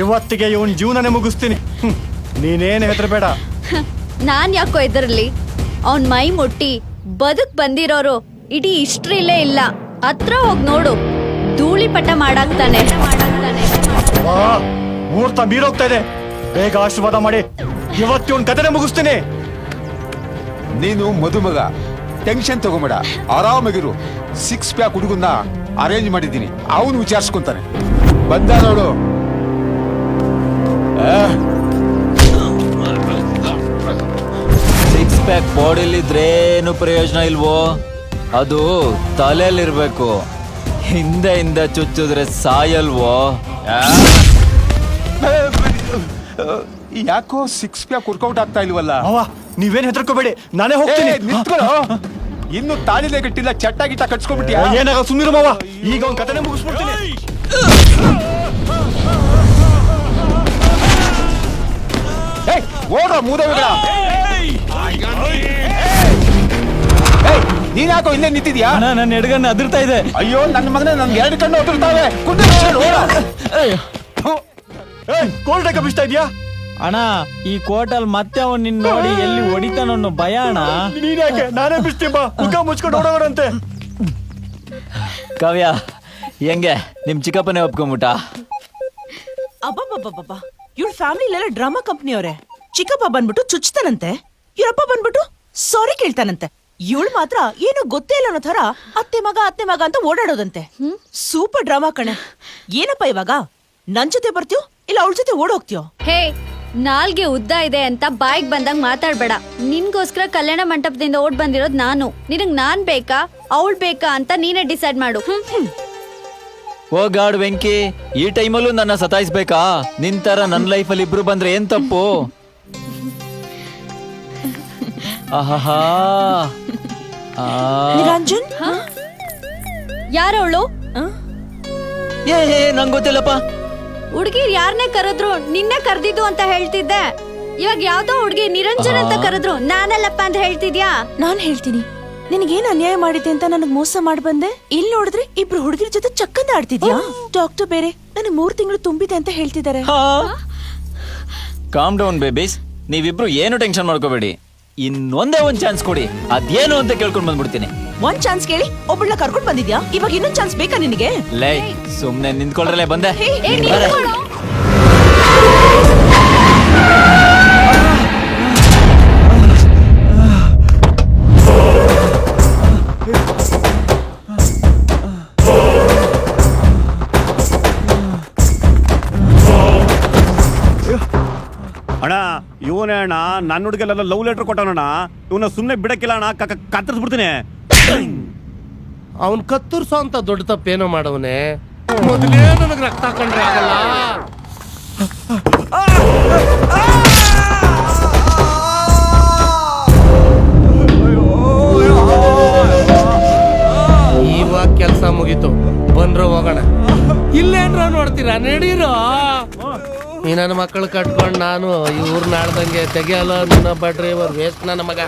ಇವತ್ತಿಗೆ ಇವನ್ ಜೀವನನೇ ಮುಗಿಸ್ತೀನಿ. ನೀನೇನು ಹೆದರಬೇಡ. ನಾನ್ ಯಾಕೋ ಇದರಲ್ಲಿ ಅವನ್ ಮೈ ಮುಟ್ಟಿ ಬದುಕ್ ಬಂದಿರೋರು ಇಡೀ ಹಿಸ್ಟ್ರಿಲೇ ಇಲ್ಲ. ಹತ್ರ ಹೋಗ್ ನೋಡು, ಧೂಳಿಪಟ ಮಾಡಾಕ್ತಾನೆ. ಮುಹೂರ್ತ ಮೀರೋಗ್ತಾ ಇದೆ, ಬೇಗ ಆಶೀರ್ವಾದ ಮಾಡಿ. ಇವತ್ತಿವನ್ ಕಥೆನೇ ಮುಗಿಸ್ತೀನಿ. ನೀನು ಮದುಮಗ, ಟೆನ್ಷನ್ ತಗೊಂಬೇಡ, ಆರಾಮಾಗಿರು. 6 ಪ್ಯಾಕ್ ಹುಡುಗನ್ನ ಅರೇಂಜ್ ಮಾಡಿದ್ದೀನಿ, ಅವನು ವಿಚಾರಿಸ್ಕೊಂತಾನೆ. ಬಂದ ನೋಡು. 6 ಪ್ಯಾಕ್ ಬಾಡಿಲಿದ್ರೇನು ಪ್ರಯೋಜನ ಇಲ್ವೋ, ಅದು ತಲೆಯಲ್ಲಿರ್ಬೇಕು. ಹಿಂದೆ ಚುಚ್ಚಿದ್ರೆ ಸಾಯಲ್ವೋ. ಯಾಕೋ 6 ಪ್ಯಾಕ್ ವರ್ಕೌಟ್ ಆಗ್ತಾ ಇಲ್ವಲ್ಲ? ಅವ ನೀವೇನ್ ಹೆದರ್ಕೋಬೇಡಿ, ನಾನೇ ಹೋಗ್ತೀನಿ. ನಿಂತ್ಕೊಳ್ಳೋ, ಇನ್ನು ತಾಳಿಲೆ ಗಟ್ಟಿಲ್ಲ, ಚಟ್ಟ ಗಿಟ್ಟ ಕಟ್ಸ್ಕೊಂಡ್ಬಿಟ್ಟಿಯಾ? ಏನಾಗ ಸುಮ್ಮನಿರು ಮಾವ, ಈಗ ಅವ್ನ್ ಕಥೆನೇ ಮುಗಿಸ್ಬಿಡ್ತೀನಿ. ಓಡ್ರ ಮೂದವಿಗಳ. ನೀನ್ ಯಾಕೋ ಇಲ್ಲೇ ನಿಂತಿದ್ಯಾ? ನನ್ನ ಎಡಗನ್ನ ಅದಿರ್ತಾ ಇದೆ. ಅಯ್ಯೋ ನನ್ನ ಮಗನೇ, ನನ್ಗೆ 2 ಕಣ್ಣು ಒದರ್ತಾವೆ. ಕೋಲ್ಡ್ ಕಪ್ಪಿಸ್ತಾ ಇದ್ಯಾ? ಅಣ್ಣ, ಈ ಕೋಟಲ್ ಮತ್ತೆ ಅವನ್ ನಿನ್ ನೋಡಿ ಎಲ್ಲಿ ಹೊಡಿತಾನೋ ಭಯ ಅಣ್ಣ. ನೀನ್ಯಾಕೆ? ನಾನೇ ಬಿಸ್ತೀಪ, ಮುಖ ಮುಚ್ಕೊಂಡು ಓಡೋರಂತೆ. ಕಾವ್ಯ, ಹೆಂಗೆ ನಿಮ್ ಚಿಕ್ಕಪ್ಪನೇ ಒಪ್ಕೊಂಬಿಟ್ಟ? ಅಬ್ಬಬ್ಬಬ್ಬಬ್ಬ, ಇವಳ ಫ್ಯಾಮಿಲಿಲೆಲ್ಲ ಡ್ರಾಮಾ ಕಂಪ್ನಿಯವರೇ. ಚಿಕ್ಕಪ್ಪ ಬಂದ್ಬಿಟ್ಟು ಚುಚ್ತಾನಂತೆ, ಇವರಪ್ಪ ಬಂದ್ಬಿಟ್ಟು ಸಾರಿ ಕೇಳ್ತಾನಂತೆ. ಇವಳು ಮಾತ್ರ ಏನೋ ಗೊತ್ತೇ ಇಲ್ಲ ಅನ್ನೋ ತರ ಅತ್ತೆ ಮಗ ಅಂತ ಓಡಾಡೋದಂತೆ. ಸೂಪರ್ ಡ್ರಾಮಾ ಕಣೆ. ಏನಪ್ಪ ಇವಾಗ ನನ್ ಜೊತೆ ಬರ್ತೀಯೋ ಇಲ್ಲ ಅವಳ ಜೊತೆ ಓಡೋಗ್ತೀಯೋ? ಹೇ, ನಾಲ್ಗೆ ಉದ್ದ ಇದೆ ಅಂತ ಬಾಯಿಗೆ ಬಂದಂಗ್ ಮಾತಾಡ್ಬೇಡ. ನಿನ್ಗೋಸ್ಕರ ಕಲ್ಯಾಣ ಮಂಟಪದಿಂದ ಓಡ್ ಬಂದಿರೋದ್ ನಾನು. ನಿನಗ್ ನಾನ್ ಬೇಕಾ ಅವಳು ಬೇಕಾ ಅಂತ ನೀನೇ ಡಿಸೈಡ್ ಮಾಡು. ಓ ಗಾಡ್ ವೆಂಕಿ, ಈ ಟೈಮಲ್ಲೂ ನನ್ನ ಸತಾಯಿಸ್ಬೇಕಾ? ನಿಂತರ ನನ್ನ ಲೈಫಲ್ಲಿ ಇಬ್ರು ಬಂದ್ರೆ ಏನ್ ತಪ್ಪು? ಆಹಾ, ನಿರಂಜನ್, ಯಾರವಳು? ನಂಗ್ ಗೊತ್ತಿಲ್ಲಪ್ಪ. ಹುಡ್ಗಿರ್ ಯಾರನ್ನೇ ಕರೆದ್ರು ನಿನ್ನೆ ಕರ್ದಿದ್ದು ಅಂತ ಹೇಳ್ತಿದ್ದೆ. ಇವಾಗ ಯಾವ್ದೋ ಹುಡ್ಗಿ ನಿರಂಜನ್ ಅಂತ ಕರೆದ್ರು ನಾನಲ್ಲಪ್ಪ ಅಂತ ಹೇಳ್ತಿದ್ಯಾ? ನಾನ್ ಹೇಳ್ತೀನಿ, ನಿನಗೇನ್ ಅನ್ಯಾಯ ಮಾಡಿದ್ದೆ ಅಂತ ನನಗ್ ಮೋಸ ಮಾಡಿ ಬಂದೆ. ಇಲ್ಲಿ ನೋಡಿದ್ರೆ ಇಬ್ರು ಹುಡುಗಿರ ಜೊತೆ ಚಕ್ಕಂದ ಆಡ್ತಿದ್ಯಾ? ಡಾಕ್ಟರ್ ಬೇರೆ ನನಗ್ 3 ತಿಂಗಳು ತುಂಬಿದೆ ಅಂತ ಹೇಳ್ತಿದ್ದಾರೆ. ಕಾಮ್ ಡೌನ್ ಬೇಬೀಸ್, ನೀವಿಬ್ರು ಏನು ಟೆನ್ಷನ್ ಮಾಡ್ಕೋಬೇಡಿ. ಇನ್ನೊಂದೇ ಒಂದ್ ಚಾನ್ಸ್ ಕೊಡಿ, ಅದೇನು ಅಂತ ಕೇಳ್ಕೊಂಡ್ ಬಂದ್ಬಿಡ್ತೀನಿ. ಒಂದ್ ಚಾನ್ಸ್ ಕೇಳಿ ಒಬ್ಬಳನ್ನ ಕರ್ಕೊಂಡ್ ಬಂದಿದ್ಯಾ? ಇವಾಗ ಇನ್ನೊಂದ್ ಚಾನ್ಸ್ ಬೇಕಾ ನಿನಗೆ? ಲೈ, ಸುಮ್ನೆ ನಿಂತ್ಕೊಳ್ರಲ್ಲೇ ಬಂದೆ. ಅಣ್ಣ, ಇವನೇ ಅಣ್ಣ ನನ್ನ ಹುಡುಗಲೆಲ್ಲ ಲವ್ ಲೆಟರ್ ಕೊಟ್ಟವನಣ್ಣ. ಇವನ್ನ ಸುಮ್ನೆ ಬಿಡಕ್ಕಿಲ್ಲ ಅಣ್ಣ, ಕತ್ತರಿಸ್ಬಿಡ್ತೀನಿ. ಅವನ್ ಕತ್ತರ್ಸೋ ಅಂತ ದೊಡ್ಡ ತಪ್ಪೇನೋ ಮಾಡವನೆ. ಮೊದಲೇ ನನಗೆ ರಕ್ತ ಕಂಡ್ರೆ ಆಗಲ್ಲ. ಇವಾಗ ಕೆಲ್ಸ ಮುಗೀತು, ಬಂದ್ರು ಹೋಗೋಣ. ಇಲ್ಲೇನ್ರ ನೋಡ್ತೀರಾ, ನಡೀರೋ. ಈ ನನ್ನ ಮಕ್ಕಳು ಕಟ್ಕೊಂಡು ನಾನು ಇವ್ರನ್ನ ಆಡ್ದಂಗೆ ತೆಗಿಯಲ್ಲ. ನಿನ್ನೊಬ್ಬ ಡ್ರೈವರ್ ವೇಸ್ಟ್ ನನ್ನ ಮಗ.